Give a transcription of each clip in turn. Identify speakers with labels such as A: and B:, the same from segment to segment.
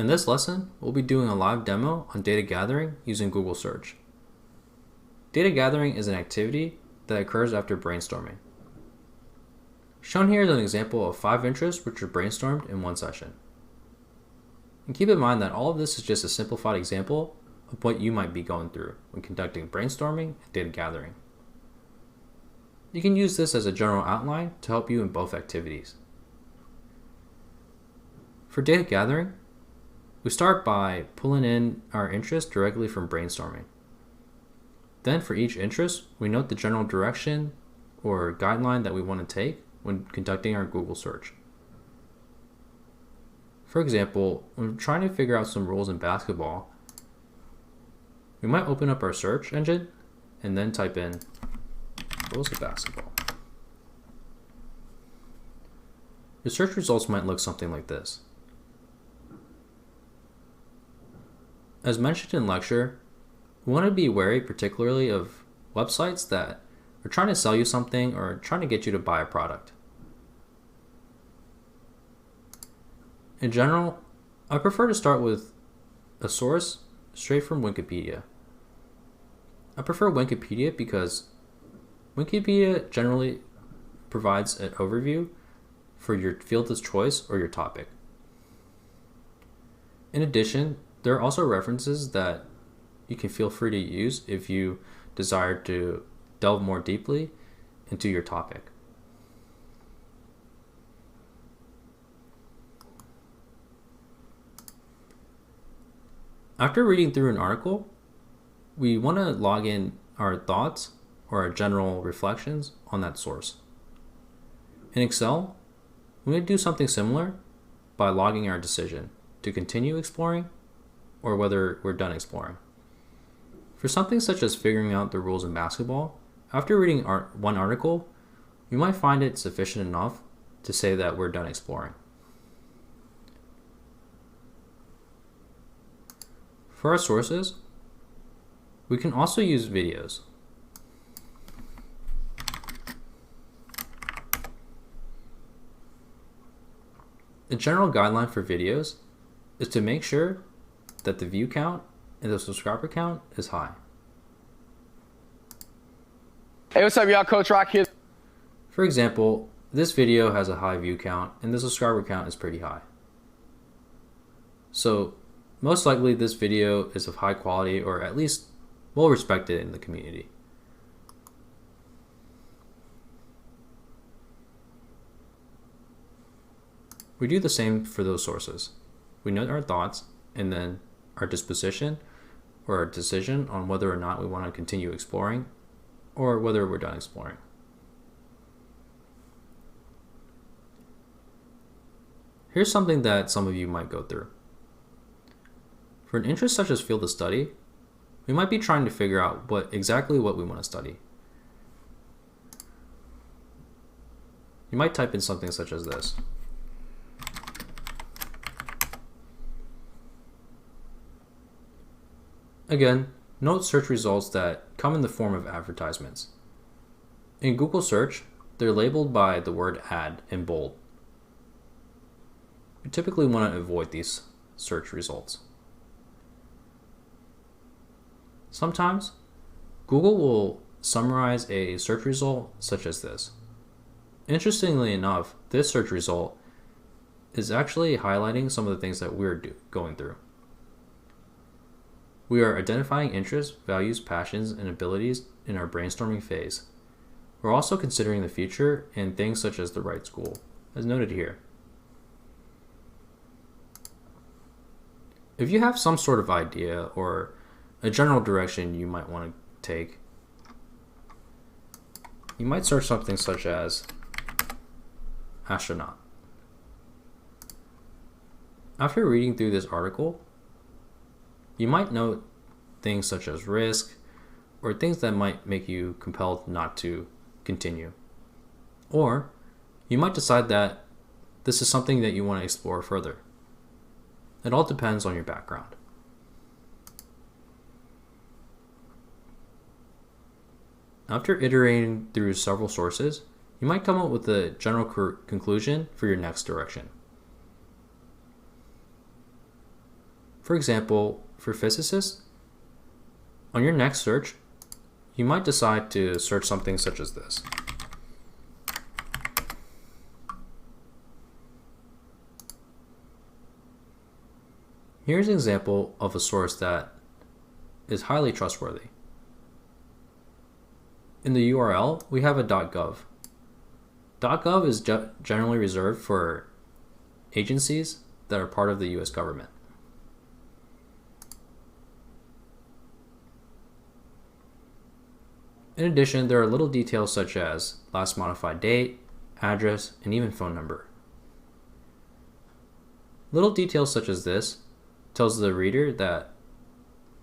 A: In this lesson, we'll be doing a live demo on data gathering using Google Search. Data gathering is an activity that occurs after brainstorming. Shown here is an example of 5 interests which are brainstormed in one session. And keep in mind that all of this is just a simplified example of what you might be going through when conducting brainstorming and data gathering. You can use this as a general outline to help you in both activities. For data gathering, we start by pulling in our interest directly from brainstorming. Then for each interest, we note the general direction or guideline that we want to take when conducting our Google search. For example, when we're trying to figure out some rules in basketball, we might open up our search engine and then type in rules of basketball. Your search results might look something like this. As mentioned in lecture, we want to be wary particularly of websites that are trying to sell you something or trying to get you to buy a product. In general, I prefer to start with a source straight from Wikipedia. I prefer Wikipedia because Wikipedia generally provides an overview for your field of choice or your topic. In addition, there are also references that you can feel free to use if you desire to delve more deeply into your topic. After reading through an article, we want to log in our thoughts or our general reflections on that source. In Excel, we're going to do something similar by logging our decision to continue exploring or whether we're done exploring. For something such as figuring out the rules in basketball, after reading one article, you might find it sufficient enough to say that we're done exploring. For our sources, we can also use videos. A general guideline for videos is to make sure that the view count and the subscriber count is high.
B: Hey, what's up, y'all? Coach Rock here.
A: For example, this video has a high view count and the subscriber count is pretty high. So most likely this video is of high quality or at least well respected in the community. We do the same for those sources. We note our thoughts and then our disposition or our decision on whether or not we want to continue exploring or whether we're done exploring. Here's something that some of you might go through. For an interest such as field of study, we might be trying to figure out exactly what we want to study. You might type in something such as this. Again, note search results that come in the form of advertisements. In Google search, they're labeled by the word ad in bold. You typically want to avoid these search results. Sometimes, Google will summarize a search result such as this. Interestingly enough, this search result is actually highlighting some of the things that we're going through. We are identifying interests, values, passions, and abilities in our brainstorming phase. We're also considering the future and things such as the right school, as noted here. If you have some sort of idea or a general direction you might want to take, you might search something such as astronaut. After reading through this article, you might note things such as risk or things that might make you compelled not to continue. Or you might decide that this is something that you want to explore further. It all depends on your background. After iterating through several sources, you might come up with a general conclusion for your next direction. For example, for physicists, on your next search, you might decide to search something such as this. Here's an example of a source that is highly trustworthy. In the URL, we have a .gov. .gov is generally reserved for agencies that are part of the US government. In addition, there are little details such as last modified date, address, and even phone number. Little details such as this tells the reader that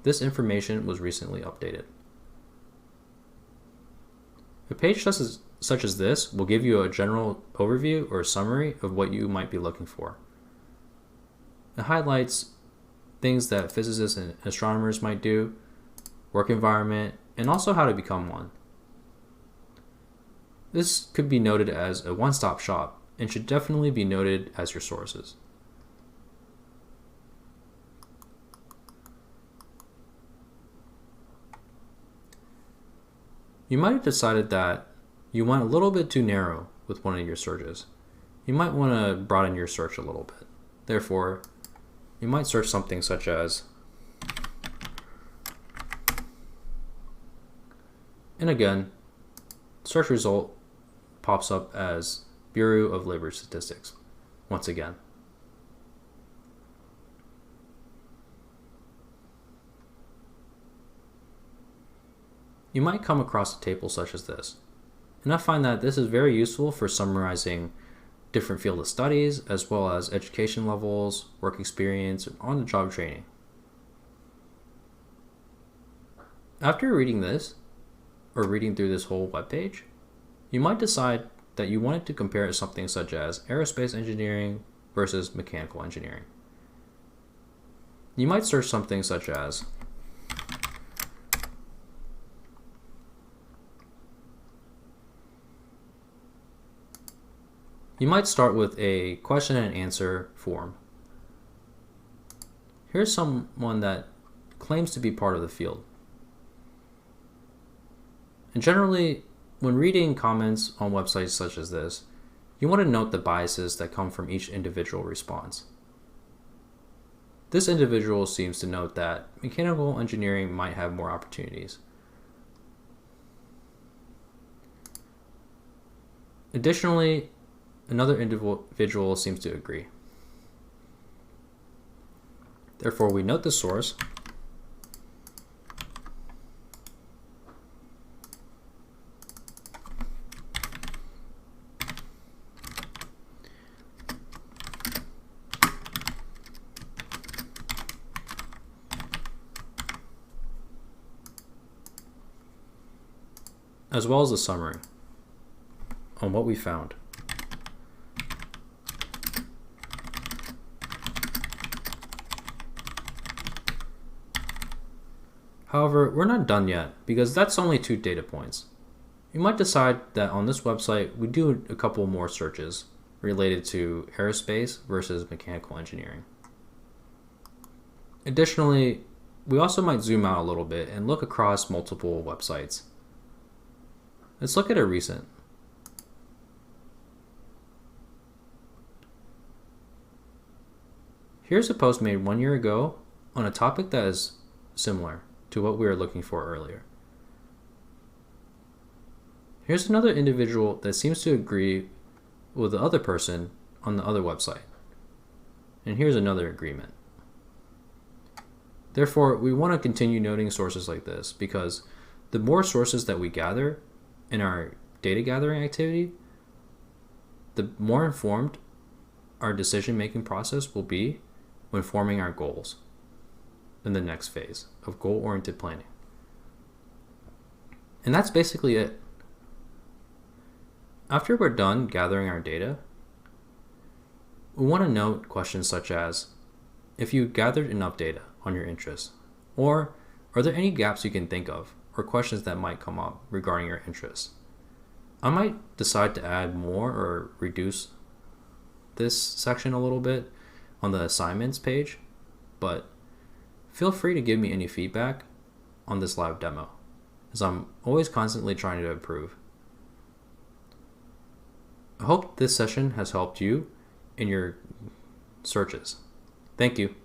A: this information was recently updated. A page such as this will give you a general overview or summary of what you might be looking for. It highlights things that physicists and astronomers might do, work environment, and also how to become one. This could be noted as a one-stop shop and should definitely be noted as your sources. You might have decided that you went a little bit too narrow with one of your searches. You might want to broaden your search a little bit. Therefore, you might search something such as, and again, search result pops up as Bureau of Labor Statistics once again. You might come across a table such as this, and I find that this is very useful for summarizing different field of studies as well as education levels, work experience, and on-the-job training. After reading this, or reading through this whole web page, you might decide that you wanted to compare something such as aerospace engineering versus mechanical engineering. You might search something such as you might start with a question and answer form. Here's someone that claims to be part of the field. And generally, when reading comments on websites such as this, you want to note the biases that come from each individual response. This individual seems to note that mechanical engineering might have more opportunities. Additionally, another individual seems to agree. Therefore, we note the source, as well as a summary on what we found. However, we're not done yet because that's only 2 data points. You might decide that on this website we do a couple more searches related to aerospace versus mechanical engineering. Additionally, we also might zoom out a little bit and look across multiple websites. Let's look at a recent. Here's a post made 1 year ago on a topic that is similar to what we were looking for earlier. Here's another individual that seems to agree with the other person on the other website. And here's another agreement. Therefore, we want to continue noting sources like this because the more sources that we gather in our data gathering activity, the more informed our decision-making process will be when forming our goals in the next phase of goal-oriented planning. And that's basically it. After we're done gathering our data, we want to note questions such as, if you gathered enough data on your interests, or are there any gaps you can think of, or questions that might come up regarding your interests. I might decide to add more or reduce this section a little bit on the assignments page, but Feel free to give me any feedback on this live demo, as I'm always constantly trying to improve. I hope this session has helped you in your searches. Thank you.